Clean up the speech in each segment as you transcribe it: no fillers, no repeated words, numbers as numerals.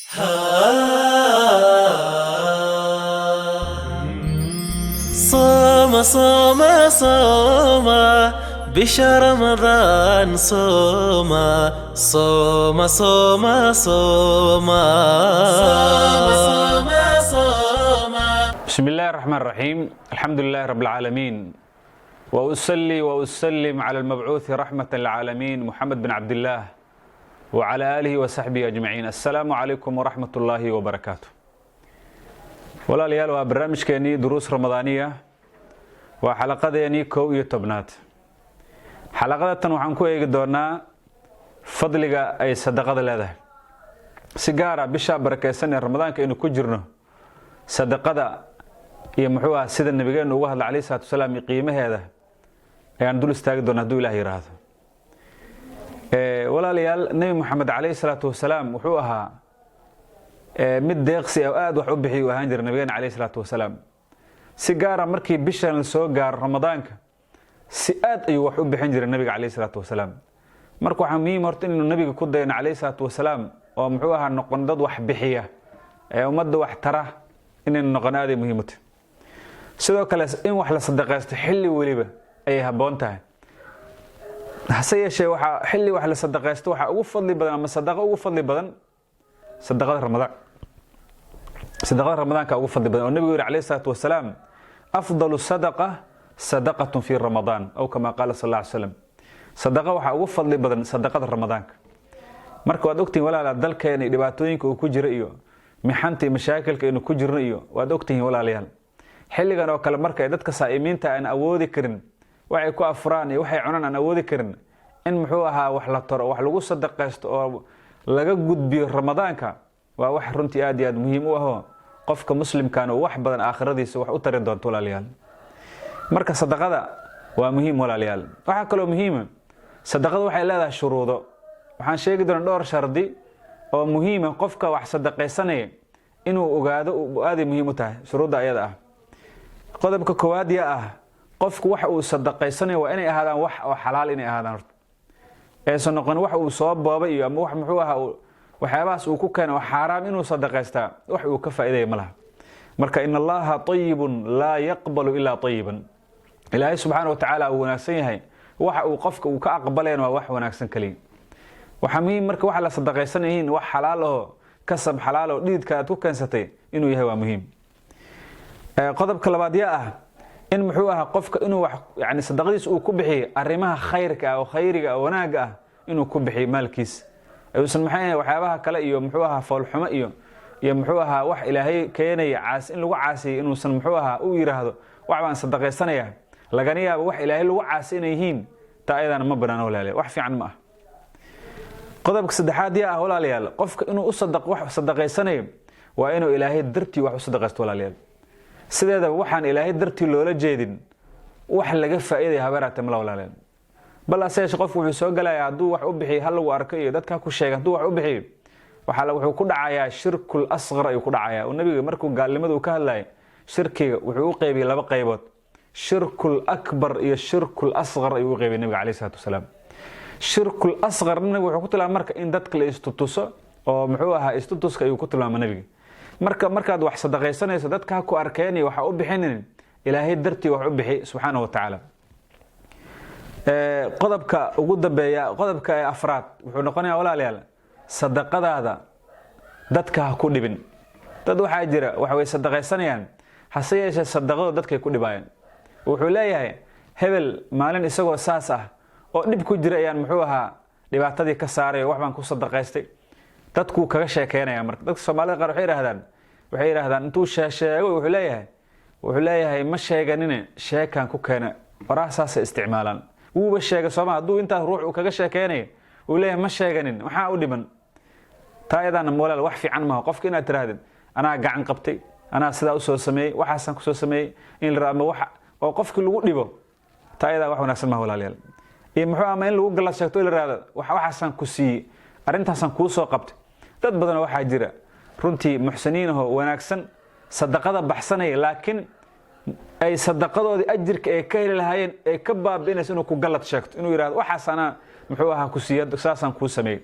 صوم صوم صوم بشهر رمضان صوم صوم صوم صوم صوم صوم. بسم الله الرحمن الرحيم. الحمد لله رب العالمين، وأصلي وأسلم على المبعوث رحمة للعالمين محمد بن عبد الله وعلى آله وصحبه أجمعين. السلام عليكم ورحمة الله وبركاته. walaalyaal waa barnaamijkeenii duruus ramadaaniya, waa xalaqadeenii 11aad. xalaqadatan waxaan ku eegi doonaa fadliga ay sadaqada leedahay, si gaara bisha barakeysan ee ramadaanka inuu ku jirno. sadaqada iyo muxuu ah sida nabigeenu uga hadlay calayhi salaatu wasalaam qiimaheeda ayaan dul istaagi doonaa hadduu ilaahay yiraahdo. walaalyaal, nabi maxamed calayhi salaatu wasalaam wuxuu ahaa mid deeqsi oo aad wax u bixiyay u ahaan jiray nabigeena calayhi salaatu wasalaam. si gaara markii bishan soo gaaro ramadaanka, si aad ayuu wax u bixin jiray nabiga calayhi salaatu wasalaam. marka waxaa muhiim horta inuu nabiga ku dayno calayhi salaatu wasalaam oo muxuu ahaa noqon dad wax bixiya ee ummadda wax tara inaynu noqon aad ay muhiim u tahay. sidoo kale in wax la sadaqaysto xilli waliba ay habboon tahay. hase yeeshee waxaa xilli wax la sadaqaysto waxaa ugu fadli badan ama sadaqa ugu fadli badan sadaqada ramadaan. sadaqada ramadaanka ugu fadli badan oo nabigu yiri calayhi salaatu wasalaam afdalu sadaqa sadaqatun fi ramadaan aw kama qaala sallallahu alayhi wasallam. sadaqa waxa ugu fadli badan sadaqada ramadaanka. marka waad ogtiin walaalayaal dalkeena dhibaatooyinka uu ku jiro iyo mixantii mashaakilka inuu ku jirno iyo waad ogtiin walaalayaal xilligan oo kale marka dadka saa'imiinta aan awoodi karin waxay ku afraan iyo waxay cunaan aan awoodi karin in muxuu ahaa wax la taro wax lagu sadaqaysto oo laga gudbiyo ramadaanka waa wax runtii aad iyo aad muhiim u ah qofka muslimkaan oo wax badan aakhiradiisa wax u tari doonto walaalayaal. marka sadaqada waa muhiim walaalayaal. waxa kale oo muhiim sadaqada waxay leedahay shuruudo. waxaan sheegi doonaa dhowr shardi oo muhiim ah qofka wax sadaqaysanaya inuu ogaado aad ay muhiim u tahay shuruudda ayada ah. qodobka koowaad ah qofku wax uu sadaqaysanayo waa inay ahaadaan wax oo xalaal inay ahaadaan. aysan noqon wax uu soo boobay iyo ama wax muxuu ahaa waxyaabahaas uu ku keeno xaraam inuu sadaqaystaa wax uu ka faa'iideeyo malaha. marka in allaha tayyibun laa yaqbalu illa tayyiban. ilaahay subxaanahu wa tacaala uu wanaagsan yahay waxa uu qofka uu ka aqbaleen waa wax wanaagsan kaliya. waxaa muhiim marka waxa la sadaqaysanayiin wax xalaal oo kasab xalaal oo dhiidka aad ku keensatay inuu yahay waa muhiim. qodobka labaad ah in muxuu ahaa qofka inuu wax yani sadaqadiisa uu ku bixiyo arrimaha khayrka ah oo khayriga ah wanaaga ah inuu ku bixiyo maalkiisa. ayuusan maxay waxyaabaha kale iyo muxuu ahaa foolxumo iyo muxuu ahaa wax ilaahay keenaya caas in lagu caasiyo inuusan muxuu ahaa u yiraahdo wax baan sadaqaysanaya lagana yaabo wax ilaahay lagu caasi inay yihiin taa ayadana ma banaano walaalayaal, wax fiican ma ah. qodobka saddexaad ah walaalayaal qofka inuu u sadaqaysanayo waa inuu ilaahay dartii wax u sadaqaysto walaalayaal. sideeda waxaan ilaahay dartii loola jeedin wax laga faa'iiday habeeraatay ma walaalayaal. bal aseesh qofku wuxuu soo galayaa hadduu wax u bixiyo hal lagu arko iyo dadka ku sheegay hadduu wax u bixiyo wuxuu ku dhacayaa shirkul asghar ayuu ku dhacayaa. oo nabiga markuu gaalnimada uu ka hadlayay shirkiga wuxuu u qaybiyay laba qaybood, shirkul akbar iyo shirkul asghar ayuu u qaybiyay nabiga calayhi salaatu wasalaam. shirkul asghar nabiga wuxuu ku tilmaamay marka in dadka la istutuso oo muxuu ahaa istutuska ayuu ku tilmaamay nabiga. markaad wax sadaqaysanayso dadka ku arkeen waxa u bixinin ilaahay dartii wax u bixi subxaanahu wa tacaala. qodobka ugu dambeeya qodobka afraad wuxuu noqonayaa walaalayaal sadaqadaada dadka ha ku dhibin. dad waxaa jira wax way sadaqaysanayaan hase yeeshee sadaqado dadkay ku dhibayaan. wuxuu leeyahay hebel maalin isagoo saas ah oo dhib ku jira ayaan muxuu ahaa dhibaatadii ka saaray wax baan ku sadaqaystay. dadku kaga sheekeynaya marka dadka Soomaalida qaar waxay yiraahdaan intuu sheego wuxuu leeyahay ma sheeganine sheekan ku keena waraasaas isticmaalaan. wuuba sheega Soomaaliya hadduu inta ruux uu kaga sheekeynayo uu leeyahay ma sheeganin waxa u dhiman taayadana moolaal wax fiican ma qofka inaad tiraahdo anaa gacan qabtay anaa sidaa u soo sameeyay waxaasan ku soo sameeyay in la raamo wax oo qofkii lagu dhibo taayada wax wanaagsan ma walaalayaal. iyo muxuu ama in lagu gala sheegto la raado waxaasan ku siiyay arintaasan ku soo qabtay. dad badan waxaa jira runtii muxsiniin oo wanaagsan sadaqada baxsanay laakiin ay sadaqadoodii ajirka ay ka heli lahaayeen ay ka baabiinayso inuu ku galad sheegto inuu yiraahdo waxaasana muxuu ahaa ku siiyay saasan ku sameeyay.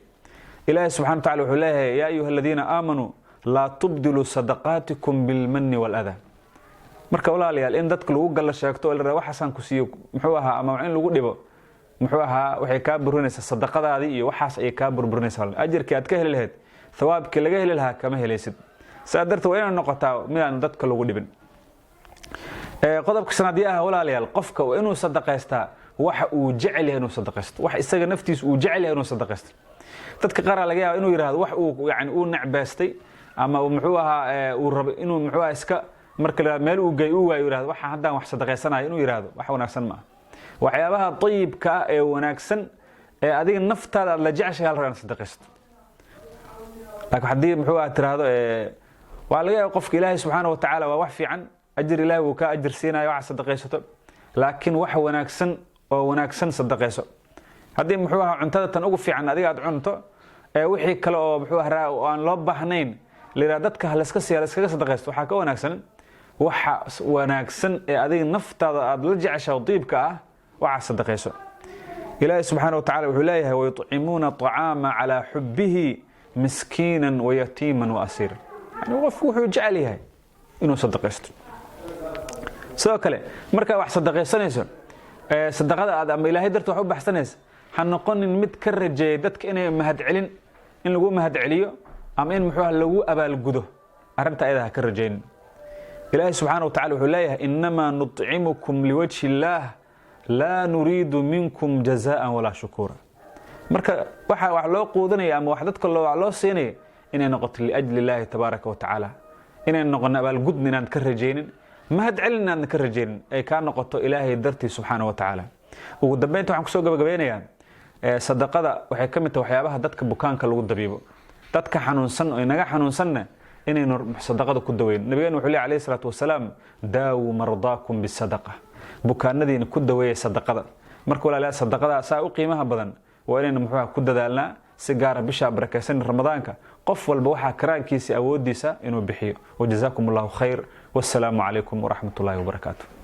إلهي سبحانه وتعالى وحلاه يا أيها الذين آمنوا لا تبدلوا صدقاتكم بالمن والأذى marka walaalayaal in dadka lagu gal sheegto oo la raawo xasan ku siiyo muxuu ahaa ama in lagu dhibo muxuu ahaa waxay ka burburinaysaa sadaqadaadii iyo waxaas ay ka burburinaysaa ajirkii aad ka heli lahayd thawaabkii laga heli lahaa kama helaysid saadarta waa inay noqotaa midaan dadka lagu dhibin qodobka sanadii ah walaalayaal qofka waa inuu sadaqaystaa waxa uu jecel yahay inuu sadaqaysto wax isaga naftiisa uu jecel yahay inuu sadaqaysto dadka qaar laga yaabo inuu yiraahdo wax uu yaani uu nacbaastay ama muxuu ahaa uu rabo inuu muxuu ahaa iska marka meel uu geey uu waayo yiraahdo waxa haddaan wax sadaqaysanayo inuu yiraahdo wax wanaagsan ma waxyaabaha tayyibka ee wanaagsan ee adiga naftaada la jeceshahay hal sadaqaysto laakiin hadii muxuu ahaa tiraahdo waa laga yaabo qofka Ilaahay subhanahu wa ta'ala waa wax fiican ajir Ilaahay uu ka ajir siinayo wax sadaqaysato laakiin wax wanaagsan oo wanaagsan sadaqayso hadii muxuu ahaa cuntada tan ugu fiican adiga aad cunto wixii kale oo muxuu ahaa aan loo baahnayn leeyahay dadka hal iska iskaga sadaqaysto waxa ka wanaagsan waxa wanaagsan ee adiga naftaada aad la jeceshahay diibka ah waxa sadaqayso Ilaahay subhanahu wa ta'ala wuxuu leeyahay way tu'imuna ta'ama ala hubbihi miskinan wa yatiman wa asira yani qofku wuxuu jecel yahay inuu sadaqaysto sidoo kale marka wax sadaqaysanayso sadaqada aad ama Ilaahay darto wax u baxsanayso ha noqonin mid ka rajeey dadka inay mahad celin in lagu mahad celiyo ama in muxuu lagu abaal gudo arinta ayada ka rajeyn Ilaahay subhanahu wa ta'ala wuxuu leeyahay inma nut'imukum liwajhi Allah la nuriidu minkum jazaa'an wala shukura marka waxa wax loo quudanaya ama wax dadka loo siinay inay noqoto li ajli Allah tabaaraka wa ta'ala inay noqon abaal gud inaan ka rajeynin mahad celin inaan ka rajeynin ay ka noqoto Ilaahay dartii subhanahu wa ta'ala ugu dambeynta waxaan ku soo gabagabeynayaa sadaqada waxay ka mid tahay waxyaabaha dadka bukaanka lagu dabiibo dadka xanuunsan oo inaga xanuunsanna inay sadaqada ku daweyn nabigeena wuxuu leeyahay salaatu wasalaam daawu mardaakum bisadaqa bukaanadiina ku daweeyay sadaqada marka walaalaha sadaqada saa u qiimaha badan waa inaynu muxuu ku dadaalnaa si gaar ah bisha barakeysan ramadaanka qof walba waxa karaankiisa awoodiisa inuu bixiyo wajazaakumullahu khayr wassalamu alaykum wa rahmatullahi wa barakatuh